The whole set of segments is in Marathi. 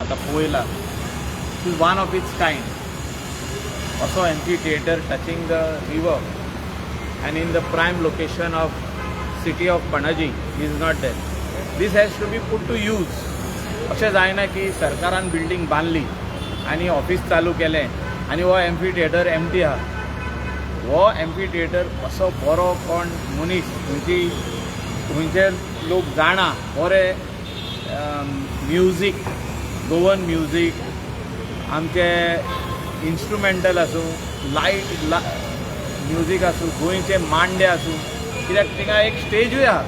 आतां पळयला is one of its kind. असो amphi theatre touching the river and in the prime location of city of Panaji is not there. This has to be put to use. अशें जायना की सरकारान बिल्डींग बांदली आनी ऑफिस चालू केलें आनी हो एम्फी थिएटर एम्प्टी आहा. हो एम्फी थिएटर असो बरो कोण मनीस थंयचे लोक जाणा बरें म्युजीक, गोवन म्युजीक, आमचे इन्स्ट्रुमेंटल आसूं, लायट म्युजीक आसूं, गोंयचे मांडे आसूं, कित्याक थिंगा एक स्टेजूय आहा.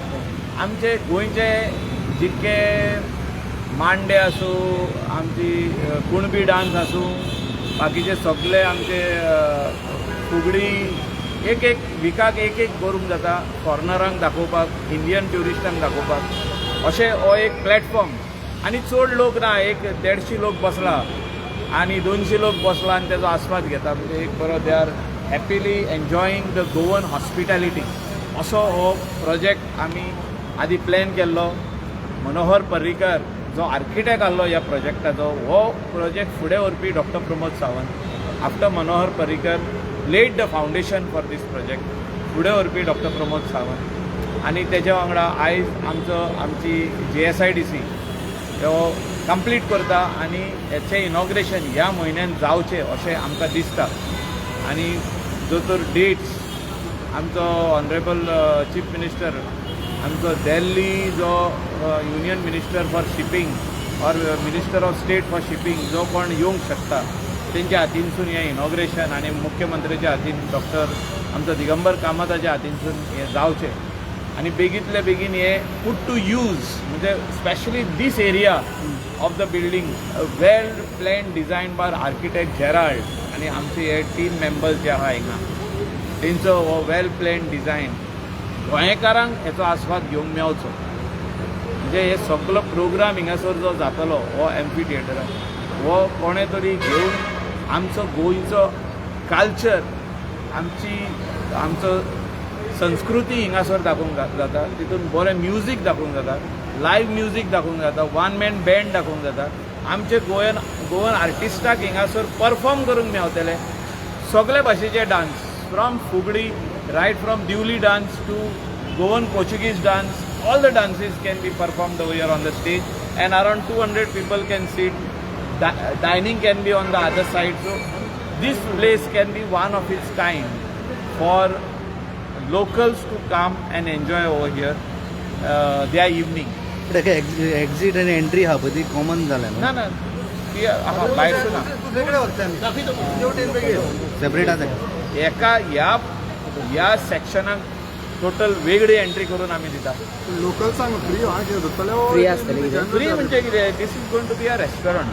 आमचे गोंयचे जितके मांडे आसूं, आमची कुणबी डान्स आसूं, बाकीचे सगळे आमचे फुगडी एक विकाक एक करूंक जाता, फॉरनरांक दाखोवपाक, इंडियन ट्युरिस्टांक दाखोवपाक. अशें हो एक प्लॅटफॉर्म. आनी चड लोक ना, एक 150 लोक बसला आनी 200 लोक बसला आनी तेजो आस्वाद घेता. म्हणजे एक बरो they are happily enjoying the Goan hospitality. असो हो प्रोजेक्ट आमी आदी प्लॅन केल्लो. मनोहर पर्रीकर जो आर्किटेक्ट आहलो ह्या प्रोजेक्टाचो, हो प्रोजेक्ट फुडें व्हरपी doctor Pramod Sawant. After Manohar Parrikar led the foundation for this project. फुडें व्हरपी डॉक्टर प्रमोद सावंत. आनी तेज्या वांगडा आयज आमची JSIDC हो कंप्लीट करता आनी हेचें इनॉग्रेशन ह्या म्हयन्यान जावचें अशें आमकां दिसता. आनी जो तर डेट्स आमचो ऑनरेबल चीफ मिनिस्टर, आमचो दिल्ली जो union minister for shipping or minister of state for shipping जो कोण येवंक शकता तेंच्या हातीनसून हें इनॉग्रेशन आनी मुख्यमंत्र्याच्या हातीन डॉक्टर आमचो दिगंबर कामताच्या हातीनसून हें जावचें आनी बेगींतले बेगीन हें पुट टू यूज. म्हणजे specially this area of the building well plan design by architect Gerald आनी आमचे हे टीम मेंबर्स जे आहा हिंगा तेंचो हो वेल प्लॅन डिझायन गोंयकारांक हेचो आस्वाद घेवंक मेळचो. म्हणजे हे सगळो प्रोग्राम हिंगासर जो जातलो हो एम्फी थिएटरान, हो कोणे तरी घेवन आमचो गोंयचो कल्चर, आमचो संस्कृती हिंगासर दाखोवंक जाता. तितून बरें म्युजीक दाखोवंक जाता, लायव्ह म्युजीक दाखोवंक जाता, वन मॅन बँड दाखोवंक जाता. आमचे गोवन आर्टिस्टाक हिंगासर परफॉर्म करूंक मेळटले. सगळे भाशेचे dance from fugdi right from Divli dance to Goan Portuguese dance, all the dances can be performed over here on the stage and around 200 people can sit. Dining can be on the other side. So this place can be one of its kind for locals to come and enjoy over here their evening. Exit आणि एंट्री हा बदी कॉमन झाला ना ती भायर ना सेपरेट आसा. एका ह्या सेक्शनाक टोटल वेगळी एंट्री करून आमी दिता. लोकल्सांक फ्री आसतली फ्री म्हणजे कितें, this is going to be a restaurant.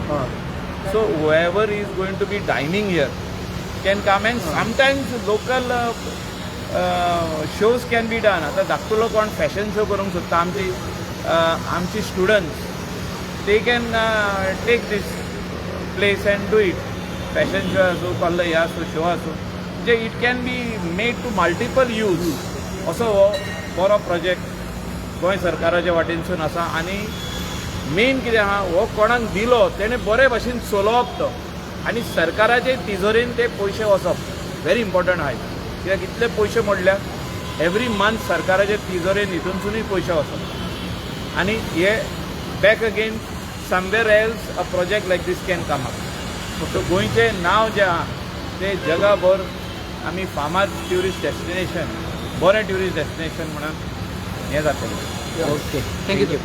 So whoever is going to be dining here can come and sometimes local shows can be done. आता धाकटुलो कोण फॅशन शो करूंक सोदता आमची students they can take this place and do it. Fashion show आसूं, कसलो हे आसूं, शो आसूं, म्हणजे it can be made to multiple use. असो हो बरो प्रोजेक्ट गोंय सरकाराच्या वाटेनसून आसा. आनी मेन कितें आहा, हो कोणाक दिलो तेणें बरे भाशेन चलोवप तो आनी सरकाराचे तिजोरेन ते पयशे वचप व्हेरी इम्पॉर्टंट आहाय. कित्याक इतले पयशे मोडल्यार एवरी मंथ सरकाराचे तिजोरेन हितूनसुनूय पयशे वचप आनी हे back again somewhere else a project like this can come up. So गोंयचें नांव जें आहा तें जगाभर आमी फामाद ट्युरिस्ट डेस्टिनेशन, बरें ट्युरिस्ट डेस्टिनेशन म्हणून हें जातलें. Okay, thank you.